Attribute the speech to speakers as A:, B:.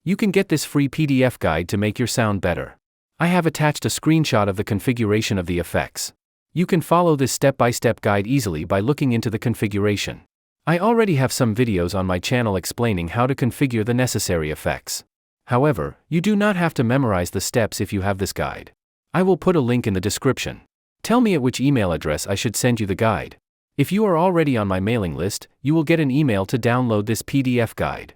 A: You can get this free PDF guide to make your sound better. I have attached a screenshot of the configuration of the effects. You can follow this step-by-step guide easily by looking into the configuration. I already have some videos on my channel explaining how to configure the necessary effects. However, you do not have to memorize the steps if you have this guide. I will put a link in the description. Tell me at which email address I should send you the guide. If you are already on my mailing list, you will get an email to download this PDF guide.